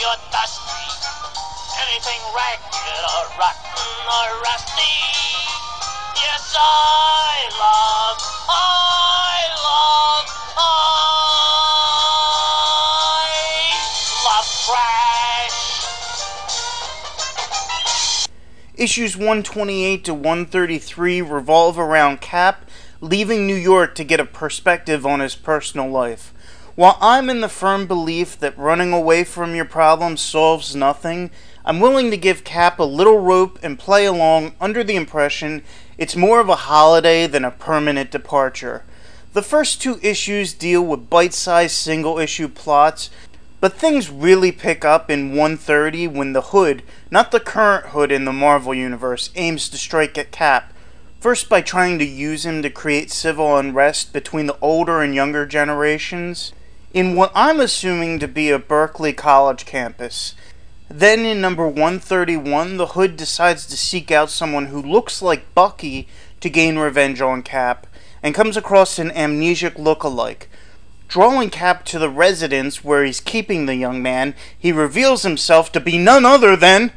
or dusty, anything ragged or rotten or rusty. Yes, I love trash. Issues 128 to 133 revolve around Cap leaving New York to get a perspective on his personal life. While I'm in the firm belief that running away from your problems solves nothing, I'm willing to give Cap a little rope and play along under the impression it's more of a holiday than a permanent departure. The first two issues deal with bite-sized single-issue plots, but things really pick up in 130 when the Hood, not the current Hood in the Marvel Universe, aims to strike at Cap. First by trying to use him to create civil unrest between the older and younger generations, in what I'm assuming to be a Berkeley College campus. Then in number 131, the Hood decides to seek out someone who looks like Bucky to gain revenge on Cap, and comes across an amnesiac look-alike. Drawing Cap to the residence where he's keeping the young man, he reveals himself to be none other than...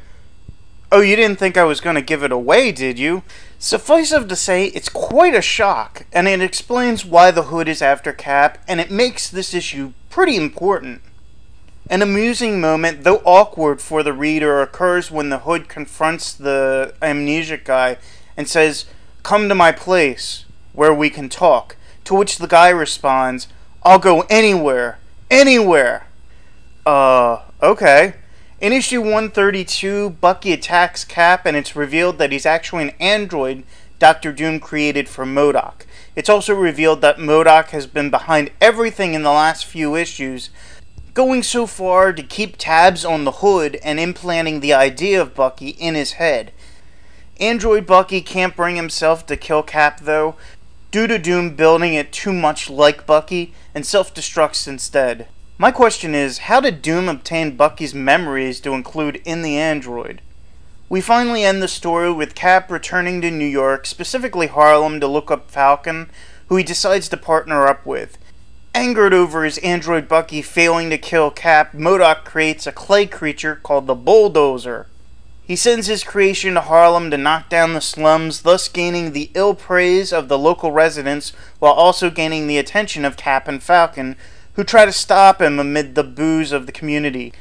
Oh, you didn't think I was going to give it away, did you? Suffice it to say, it's quite a shock, and it explains why the Hood is after Cap, and it makes this issue pretty important. An amusing moment, though awkward for the reader, occurs when the Hood confronts the amnesiac guy and says, "Come to my place, where we can talk," to which the guy responds, "I'll go anywhere, anywhere." Okay. In issue 132, Bucky attacks Cap, and it's revealed that he's actually an android Dr. Doom created for MODOK. It's also revealed that MODOK has been behind everything in the last few issues, going so far to keep tabs on the Hood and implanting the idea of Bucky in his head. Android Bucky can't bring himself to kill Cap, though, due to Doom building it too much like Bucky, and self-destructs instead. My question is, how did Doom obtain Bucky's memories to include in the android? We finally end the story with Cap returning to New York, specifically Harlem, to look up Falcon, who he decides to partner up with. Angered over his android Bucky failing to kill Cap, MODOK creates a clay creature called the Bulldozer. He sends his creation to Harlem to knock down the slums, thus gaining the ill praise of the local residents while also gaining the attention of Cap and Falcon, who try to stop him amid the boos of the community.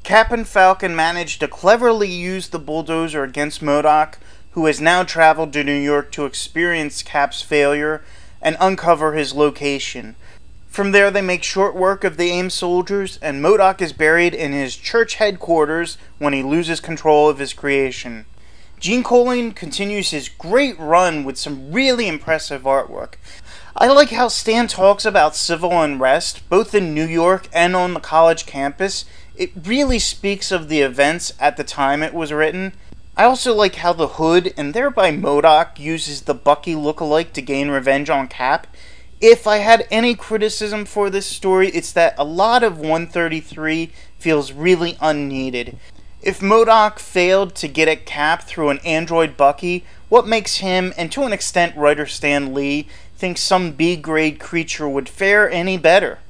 Cap and Falcon manage to cleverly use the Bulldozer against MODOK, who has now traveled to New York to experience Cap's failure and uncover his location. From there they make short work of the AIM soldiers, and MODOK is buried in his church headquarters when he loses control of his creation. Gene Colan continues his great run with some really impressive artwork. I like how Stan talks about civil unrest, both in New York and on the college campus. It really speaks of the events at the time it was written. I also like how the Hood, and thereby MODOK, uses the Bucky look-alike to gain revenge on Cap. If I had any criticism for this story, it's that a lot of 133 feels really unneeded. If MODOK failed to get at Cap through an android Bucky, what makes him, and to an extent writer Stan Lee, think some B-grade creature would fare any better?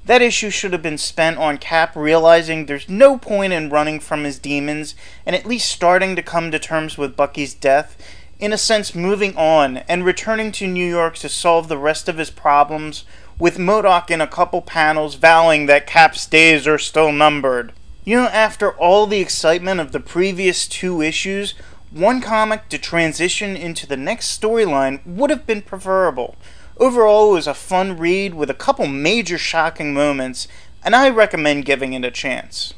That issue should have been spent on Cap realizing there's no point in running from his demons, and at least starting to come to terms with Bucky's death, in a sense moving on, and returning to New York to solve the rest of his problems, with MODOK in a couple panels vowing that Cap's days are still numbered. You know, after all the excitement of the previous two issues, one comic to transition into the next storyline would have been preferable. Overall, it was a fun read with a couple major shocking moments, and I recommend giving it a chance.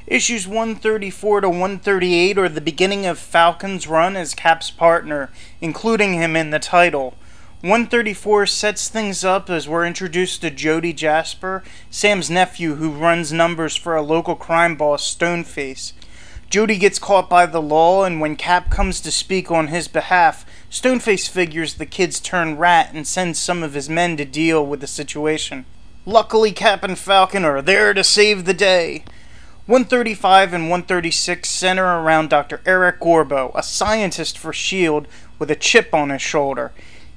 Issues 134 to 138 are the beginning of Falcon's run as Cap's partner, including him in the title. 134 sets things up as we're introduced to Jody Jasper, Sam's nephew who runs numbers for a local crime boss, Stoneface. Jody gets caught by the law, and when Cap comes to speak on his behalf, Stoneface figures the kid's turned rat and sends some of his men to deal with the situation. Luckily, Cap and Falcon are there to save the day. 135 and 136 center around Dr. Eric Gorbo, a scientist for S.H.I.E.L.D. with a chip on his shoulder.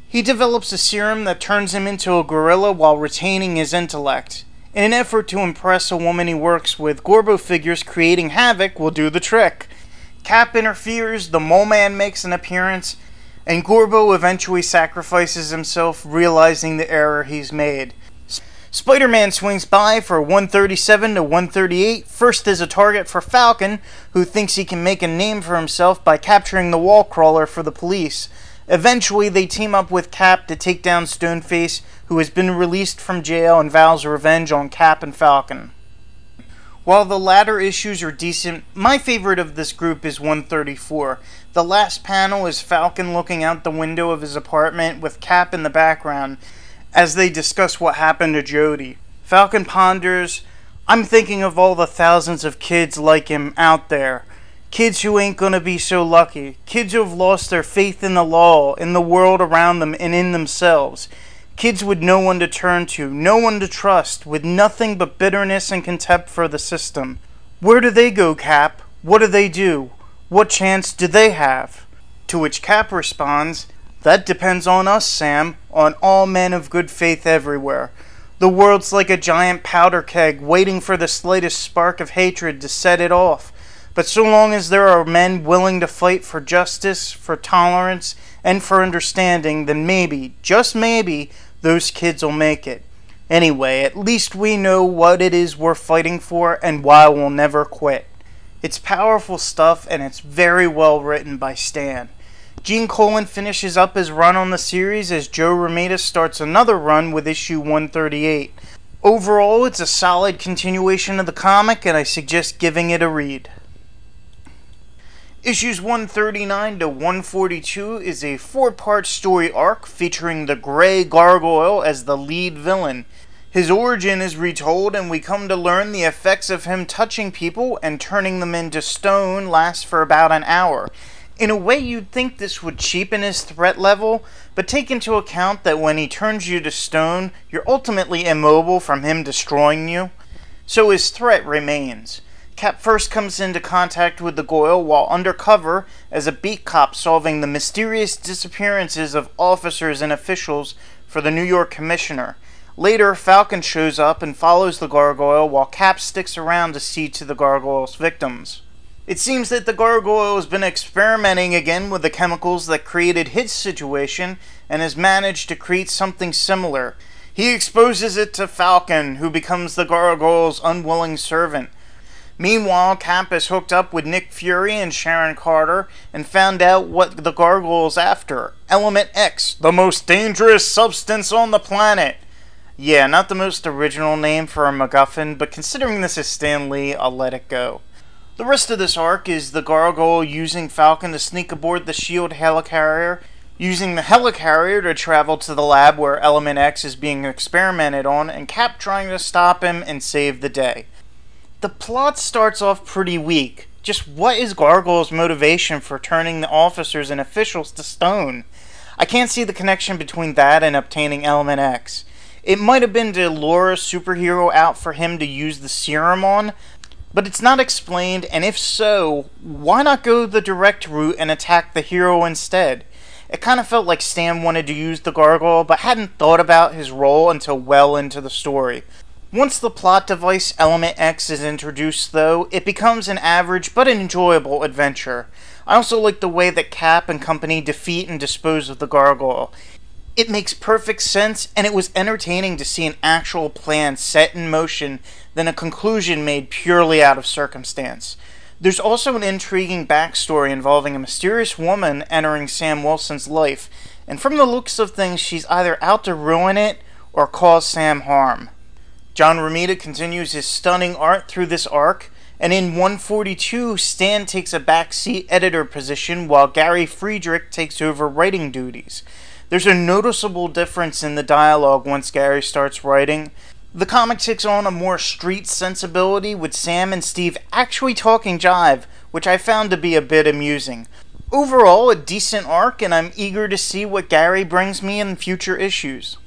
He develops a serum that turns him into a gorilla while retaining his intellect. In an effort to impress a woman he works with, Gorbo figures creating havoc will do the trick. Cap interferes, the Mole Man makes an appearance, and Gorbo eventually sacrifices himself, realizing the error he's made. Spider-Man swings by for 137 to 138, first as a target for Falcon, who thinks he can make a name for himself by capturing the wall crawler for the police. Eventually, they team up with Cap to take down Stoneface, who has been released from jail and vows revenge on Cap and Falcon. While the latter issues are decent, my favorite of this group is 134. The last panel is Falcon looking out the window of his apartment with Cap in the background as they discuss what happened to Jody. Falcon ponders, "I'm thinking of all the thousands of kids like him out there. Kids who ain't gonna be so lucky. Kids who have lost their faith in the law, in the world around them, and in themselves. Kids with no one to turn to, no one to trust, with nothing but bitterness and contempt for the system. Where do they go, Cap? What do they do? What chance do they have?" To which Cap responds, "That depends on us, Sam, on all men of good faith everywhere. The world's like a giant powder keg waiting for the slightest spark of hatred to set it off. But so long as there are men willing to fight for justice, for tolerance, and for understanding, then maybe, just maybe, those kids will make it. Anyway, at least we know what it is we're fighting for and why we'll never quit." It's powerful stuff, and it's very well written by Stan. Gene Colan finishes up his run on the series as Joe Romita starts another run with issue 138. Overall, it's a solid continuation of the comic, and I suggest giving it a read. Issues 139 to 142 is a 4-part story arc featuring the Grey Gargoyle as the lead villain. His origin is retold, and we come to learn the effects of him touching people and turning them into stone lasts for about an hour. In a way, you'd think this would cheapen his threat level, but take into account that when he turns you to stone, you're ultimately immobile from him destroying you. So his threat remains. Cap first comes into contact with the Goyle while undercover as a beat cop solving the mysterious disappearances of officers and officials for the New York Commissioner. Later, Falcon shows up and follows the Gargoyle while Cap sticks around to see to the Gargoyle's victims. It seems that the Gargoyle has been experimenting again with the chemicals that created his situation and has managed to create something similar. He exposes it to Falcon, who becomes the Gargoyle's unwilling servant. Meanwhile, Cap is hooked up with Nick Fury and Sharon Carter and found out what the Gargoyle's after. Element X, the most dangerous substance on the planet. Yeah, not the most original name for a MacGuffin, but considering this is Stan Lee, I'll let it go. The rest of this arc is the Gargoyle using Falcon to sneak aboard the S.H.I.E.L.D. helicarrier, using the helicarrier to travel to the lab where Element X is being experimented on, and Cap trying to stop him and save the day. The plot starts off pretty weak. Just what is Gargoyle's motivation for turning the officers and officials to stone? I can't see the connection between that and obtaining Element X. It might have been to lure a superhero out for him to use the serum on, but it's not explained, and if so, why not go the direct route and attack the hero instead? It kind of felt like Stan wanted to use the Gargoyle, but hadn't thought about his role until well into the story. Once the plot device Element X is introduced, though, it becomes an average but enjoyable adventure. I also like the way that Cap and company defeat and dispose of the Gargoyle. It makes perfect sense, and it was entertaining to see an actual plan set in motion than a conclusion made purely out of circumstance. There's also an intriguing backstory involving a mysterious woman entering Sam Wilson's life, and from the looks of things, she's either out to ruin it or cause Sam harm. John Romita continues his stunning art through this arc, and in 142, Stan takes a backseat editor position while Gary Friedrich takes over writing duties. There's a noticeable difference in the dialogue once Gary starts writing. The comic takes on a more street sensibility, with Sam and Steve actually talking jive, which I found to be a bit amusing. Overall, a decent arc, and I'm eager to see what Gary brings me in future issues.